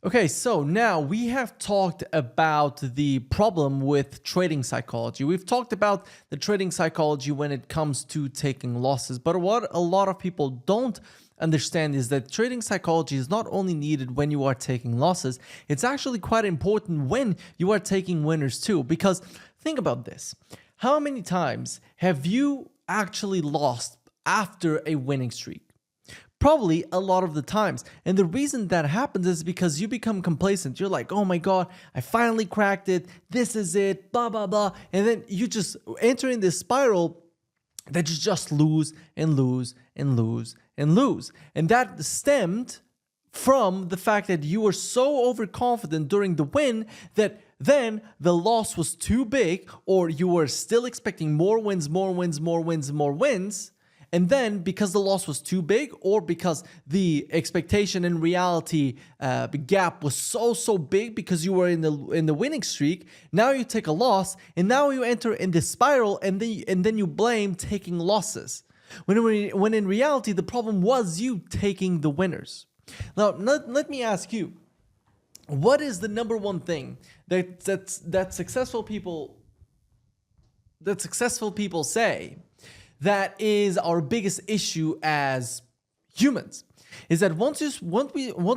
Okay, so now we have talked about the problem with trading psychology. We've talked about the trading psychology when it comes to taking losses. But what a lot of people don't understand is that trading psychology is not only needed when you are taking losses, it's actually quite important when you are taking winners too. Because think about this. How many times have you actually lost after a winning streak? Probably a lot of the times. And the reason that happens is because you become complacent. You're like, oh my God, I finally cracked it. This is it, blah, blah, blah. And then you just enter in this spiral that you just lose and lose and lose and lose. And that stemmed from the fact that you were so overconfident during the win that then the loss was too big, or you were still expecting more wins, more wins, more wins, more wins. And then because the loss was too big, or because the expectation and reality gap was so big because you were in the winning streak, now you take a loss and now you enter in this spiral, and then you blame taking losses. When in reality, the problem was you taking the winners. Now, let me ask you, what is the number one thing that successful people say that is our biggest issue as humans? Is that once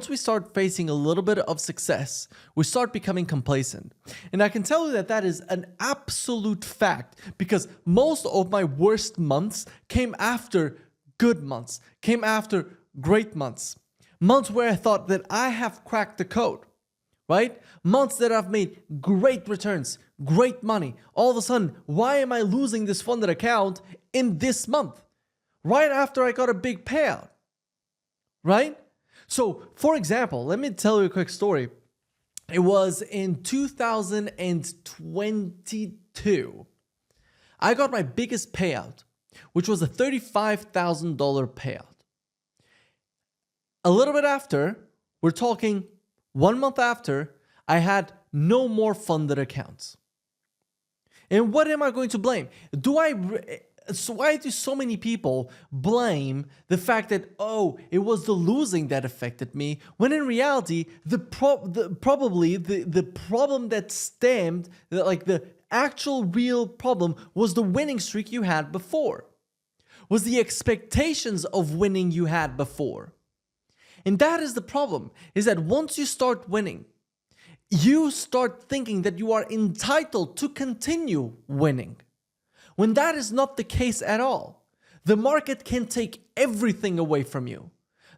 we start facing a little bit of success, we start becoming complacent. And I can tell you that that is an absolute fact, because most of my worst months came after good months, came after great months where I thought that I have cracked the code, right? Months that I've made great returns, great money. All of a sudden, why am I losing this funded account in this month? Right after I got a big payout, right? So, for example, let me tell you a quick story. It was in 2022. I got my biggest payout, which was a $35,000 payout. A little bit after, we're talking 1 month after, I had no more funded accounts. And what am I going to blame? Why do so many people blame the fact that, oh, it was the losing that affected me, when in reality, the problem that stemmed, like the actual real problem, was the winning streak you had before, was the expectations of winning you had before. And that is the problem, is that once you start winning, you start thinking that you are entitled to continue winning, when that is not the case at all. The market can take everything away from you.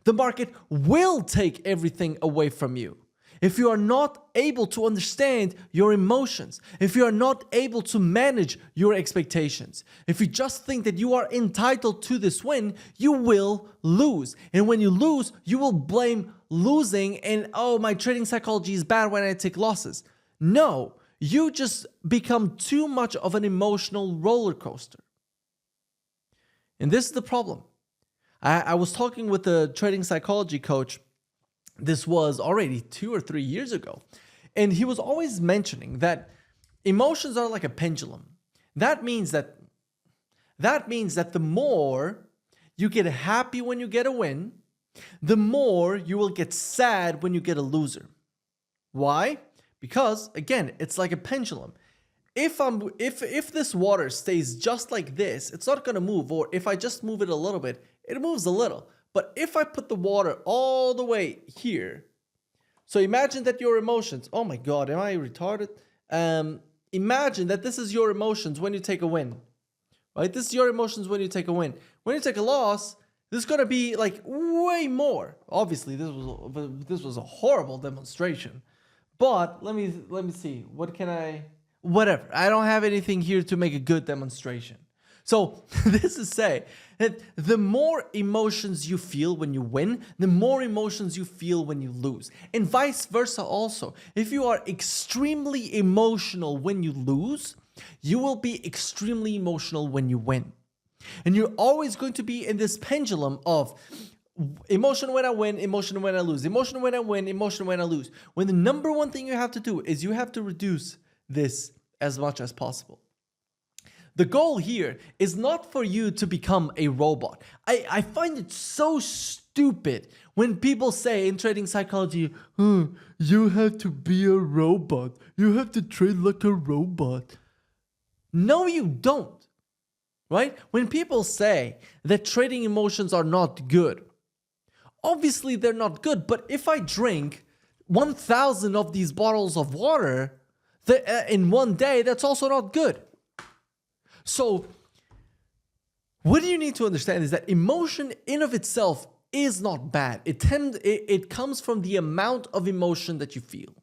The market will take everything away from you. If you are not able to understand your emotions, if you are not able to manage your expectations, if you just think that you are entitled to this win, you will lose. And when you lose, you will blame losing and, oh, my trading psychology is bad when I take losses. No, you just become too much of an emotional roller coaster. And this is the problem. I was talking with a trading psychology coach. This was already 2 or 3 years ago. And he was always mentioning that emotions are like a pendulum. That means that the more you get happy when you get a win, the more you will get sad when you get a loser. Why? Because, again, it's like a pendulum. If this water stays just like this, it's not going to move. Or if I just move it a little bit, it moves a little. But if I put the water all the way here, so imagine that your emotions, oh my God, am I retarded? Imagine that this is your emotions when you take a win, right? This is your emotions when you take a win. When you take a loss, this is going to be like way more. Obviously, this was a horrible demonstration. But let me see. Whatever. I don't have anything here to make a good demonstration. So this is say that the more emotions you feel when you win, the more emotions you feel when you lose. And vice versa also. If you are extremely emotional when you lose, you will be extremely emotional when you win. And you're always going to be in this pendulum of emotion when I win, emotion when I lose, emotion when I win, emotion when I lose. When the number one thing you have to do is you have to reduce this as much as possible. The goal here is not for you to become a robot. I find it so stupid stupid when people say in trading psychology, you have to be a robot. You have to trade like a robot. No, you don't. Right? When people say that trading emotions are not good, obviously they're not good. But if I drink 1,000 of these bottles of water in one day, that's also not good. So what you need to understand is that emotion in of itself is not bad. It comes from the amount of emotion that you feel.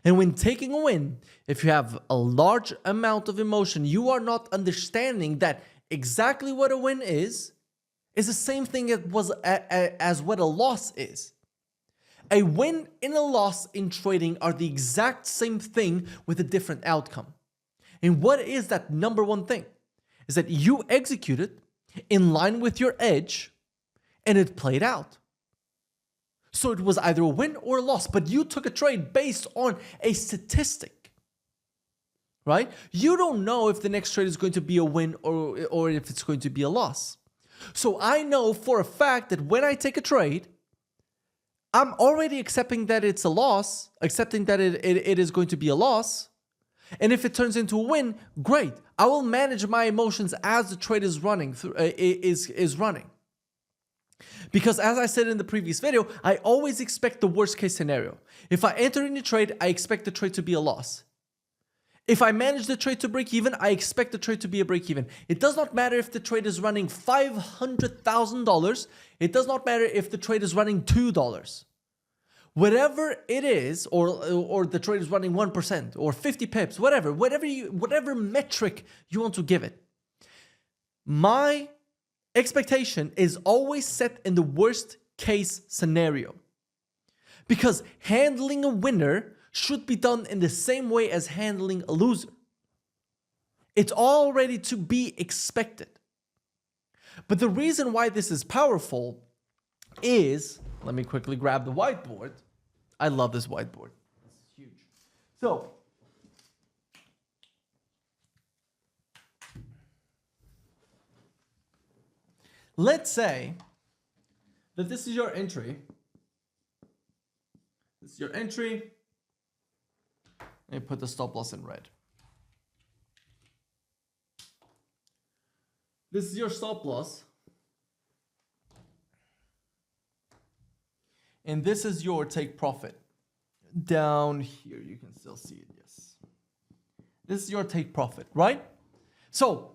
And when taking a win, if you have a large amount of emotion, you are not understanding that exactly what a win is the same thing as what a loss is. A win and a loss in trading are the exact same thing with a different outcome. And what is that number one thing? Is that you executed in line with your edge and it played out. So it was either a win or a loss, but you took a trade based on a statistic, right? You don't know if the next trade is going to be a win or if it's going to be a loss. So I know for a fact that when I take a trade, I'm already accepting that it's a loss, accepting that it is going to be a loss. And if it turns into a win, great. I will manage my emotions as the trade is running. Because as I said in the previous video, I always expect the worst case scenario. If I enter in a trade, I expect the trade to be a loss. If I manage the trade to break even, I expect the trade to be a break even. It does not matter if the trade is running $500,000. It does not matter if the trade is running $2. Whatever it is, or the trade is running 1% or 50 pips, whatever metric you want to give it. My expectation is always set in the worst case scenario. Because handling a winner should be done in the same way as handling a loser. It's already to be expected. But the reason why this is powerful is, let me quickly grab the whiteboard. I love this whiteboard. It's huge. So, let's say that this is your entry. This is your entry. Let me put the stop loss in red. This is your stop loss. And this is your take profit. Down here, you can still see it, yes. This is your take profit, right? So,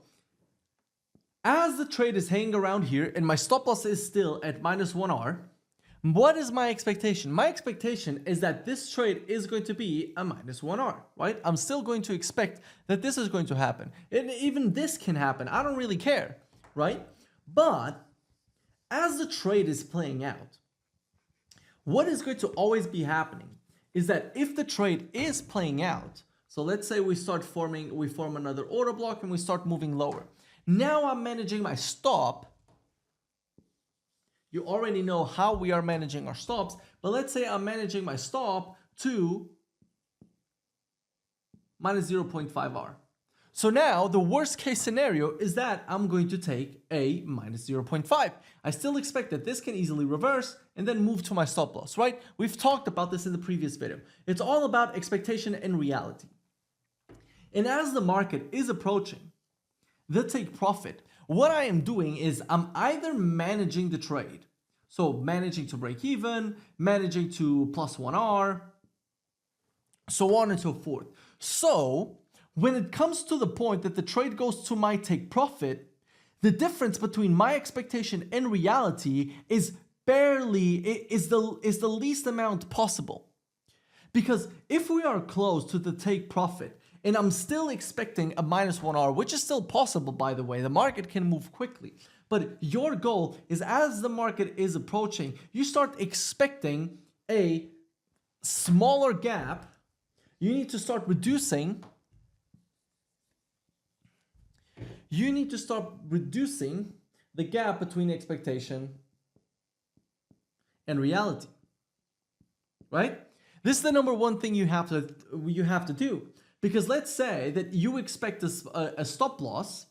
as the trade is hanging around here and my stop loss is still at -1R, what is my expectation? My expectation is that this trade is going to be a -1R, right? I'm still going to expect that this is going to happen. And even this can happen. I don't really care, right? But as the trade is playing out, what is going to always be happening is that if the trade is playing out, so let's say we form another order block and we start moving lower. Now I'm managing my stop. You already know how we are managing our stops, but let's say I'm managing my stop to -0.5R. So now the worst case scenario is that I'm going to take a -0.5. I still expect that this can easily reverse and then move to my stop loss, right? We've talked about this in the previous video. It's all about expectation and reality. And as the market is approaching the take profit, what I am doing is I'm either managing the trade, so managing to break even, managing to +1R, so on and so forth. So when it comes to the point that the trade goes to my take profit, the difference between my expectation and reality is the least amount possible. Because if we are close to the take profit and I'm still expecting a -1R, which is still possible, by the way, the market can move quickly. But your goal is, as the market is approaching, you start expecting a smaller gap. You need to start reducing. You need to start reducing the gap between expectation and reality, right? This is the number one thing you have to do. Because let's say that you expect a stop loss.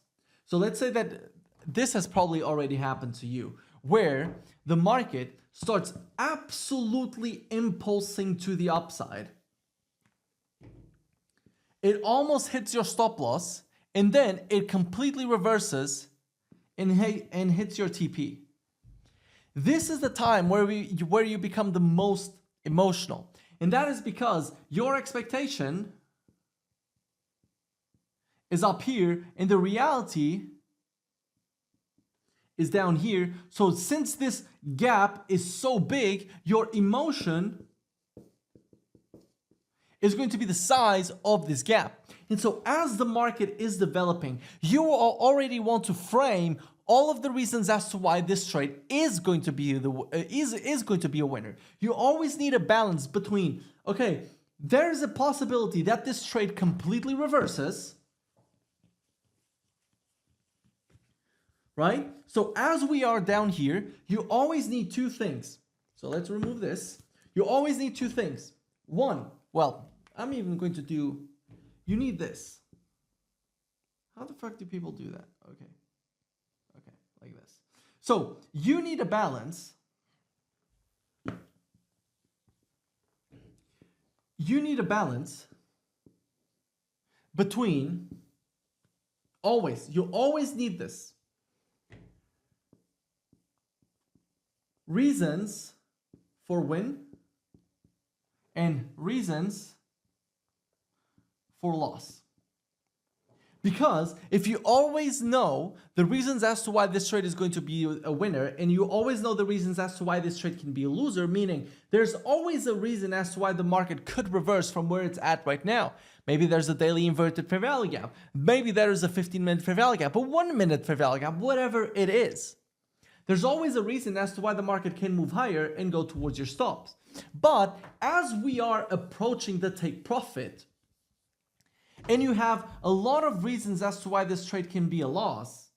So let's say that this has probably already happened to you, where the market starts absolutely impulsing to the upside. It almost hits your stop loss, and then it completely reverses and hits your TP. This is the time where you become the most emotional. And that is because your expectation is up here and the reality is down here. So since this gap is so big, your emotion is going to be the size of this gap. And so as the market is developing, you already want to frame all of the reasons as to why this trade is going to be going to be a winner. You always need a balance between, okay, there is a possibility that this trade completely reverses, right? So as we are down here, you always need two things. So let's remove this. You always need two things. One, well, I'm even going to do, you need this. How the fuck do people do that? Okay. Okay, like this. So you need a balance. You need a balance between, you always need this. Reasons for win and reasons for loss. Because if you always know the reasons as to why this trade is going to be a winner, and you always know the reasons as to why this trade can be a loser, meaning there's always a reason as to why the market could reverse from where it's at right now. Maybe there's a daily inverted fair value gap. Maybe there is a 15-minute fair value gap, a 1-minute fair value gap, whatever it is. There's always a reason as to why the market can move higher and go towards your stops. But as we are approaching the take profit, and you have a lot of reasons as to why this trade can be a loss,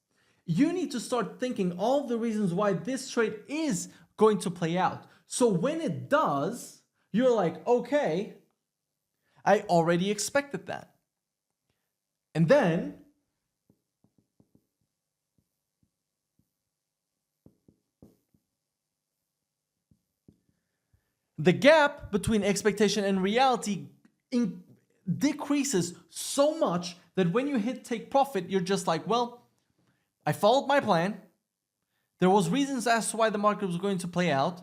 you need to start thinking all the reasons why this trade is going to play out. So when it does, you're like, okay, I already expected that. And then the gap between expectation and reality decreases so much that when you hit take profit, you're just like, well, I followed my plan. There was reasons as to why the market was going to play out,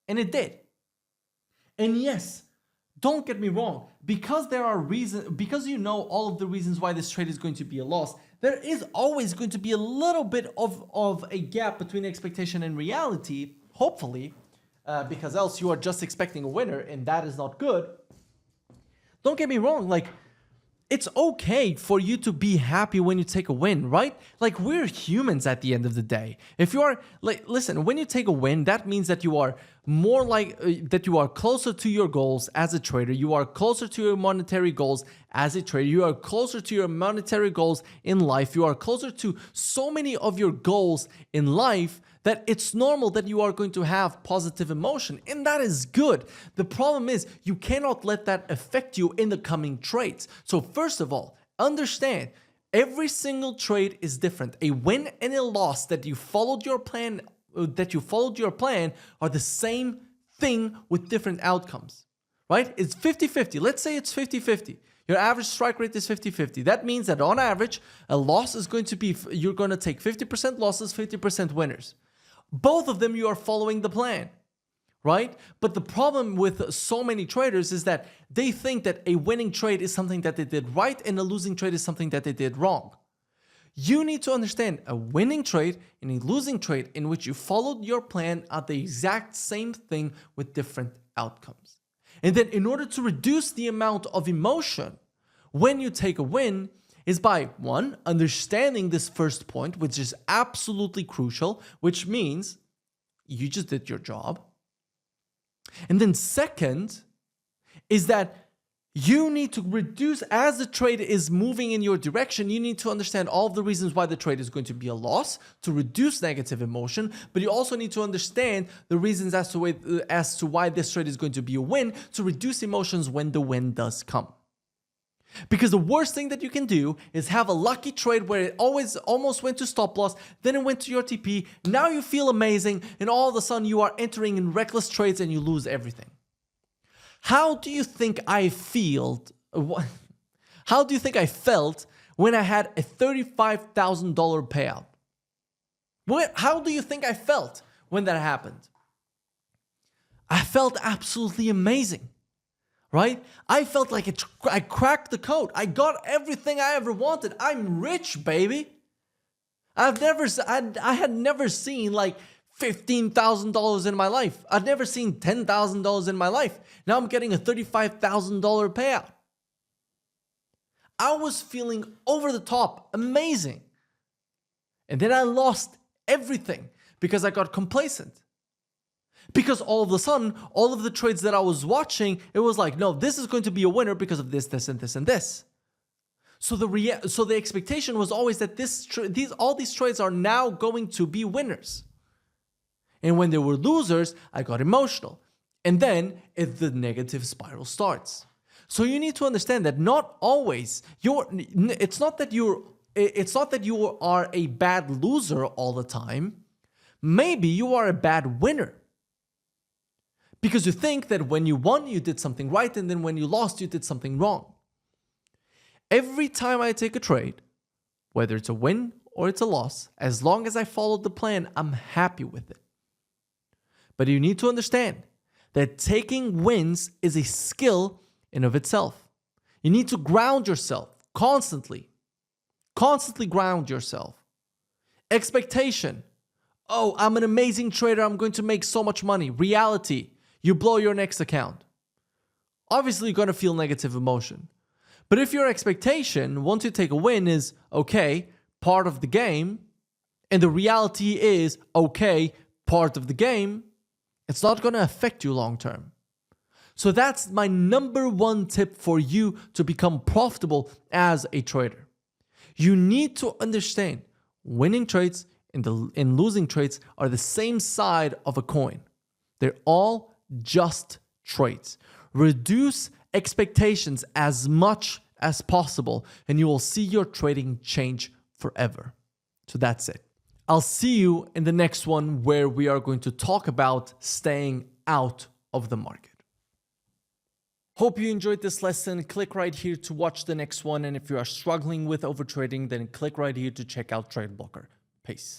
and it did. And yes, don't get me wrong, because there are reasons, because you know all of the reasons why this trade is going to be a loss, there is always going to be a little bit of a gap between expectation and reality, hopefully, because else you are just expecting a winner, and that is not good. Don't get me wrong, like, it's okay for you to be happy when you take a win, right? Like, we're humans at the end of the day. If you are, like, listen, when you take a win, that means that you are more like, that you are closer to your goals as a trader. You are closer to your monetary goals as a trader. You are closer to your monetary goals in life. You are closer to so many of your goals in life that it's normal that you are going to have positive emotion, and that is good. The problem is you cannot let that affect you in the coming trades. So first of all, understand every single trade is different. A win and a loss that you followed your plan are the same thing with different outcomes, right? It's 50-50. Let's say it's 50-50. Your average strike rate is 50-50. That means that on average, a loss is going to be, you're going to take 50% losses, 50% winners. Both of them, you are following the plan, right? But the problem with so many traders is that they think that a winning trade is something that they did right and a losing trade is something that they did wrong. You need to understand a winning trade and a losing trade in which you followed your plan are the exact same thing with different outcomes. And then in order to reduce the amount of emotion when you take a win, is by, one, understanding this first point, which is absolutely crucial, which means you just did your job. And then second is that you need to reduce, as the trade is moving in your direction, you need to understand all of the reasons why the trade is going to be a loss to reduce negative emotion, but you also need to understand the reasons as to why this trade is going to be a win to reduce emotions when the win does come. Because the worst thing that you can do is have a lucky trade where it always almost went to stop loss, then it went to your TP, now you feel amazing, and all of a sudden you are entering in reckless trades and you lose everything. How do you think I feel? How do you think I felt when I had a $35,000 payout? How do you think I felt when that happened? I felt absolutely amazing, right? I felt like I cracked the code. I got everything I ever wanted. I'm rich, baby. I had never seen like $15,000 in my life. I'd never seen $10,000 in my life. Now I'm getting a $35,000 payout. I was feeling over the top, amazing. And then I lost everything because I got complacent. Because all of a sudden, all of the trades that I was watching, it was like, no, this is going to be a winner because of this, this, and this, and this. So the expectation was always that all these trades are now going to be winners. And when they were losers, I got emotional. And then the negative spiral starts. So you need to understand that not always it's not that you are a bad loser all the time. Maybe you are a bad winner. Because you think that when you won, you did something right, and then when you lost, you did something wrong. Every time I take a trade, whether it's a win or it's a loss, as long as I followed the plan, I'm happy with it. But you need to understand that taking wins is a skill in of itself. You need to ground yourself constantly. Constantly ground yourself. Expectation. Oh, I'm an amazing trader. I'm going to make so much money. Reality. You blow your next account. Obviously, you're going to feel negative emotion. But if your expectation, once you take a win, is, okay, part of the game, and the reality is, okay, part of the game, it's not going to affect you long term. So that's my number one tip for you to become profitable as a trader. You need to understand winning trades and losing trades are the same side of a coin. They're all just trades. Reduce expectations as much as possible, and you will see your trading change forever. So that's it. I'll see you in the next one where we are going to talk about staying out of the market. Hope you enjoyed this lesson. Click right here to watch the next one. And if you are struggling with overtrading, then click right here to check out Trade Blocker. Peace.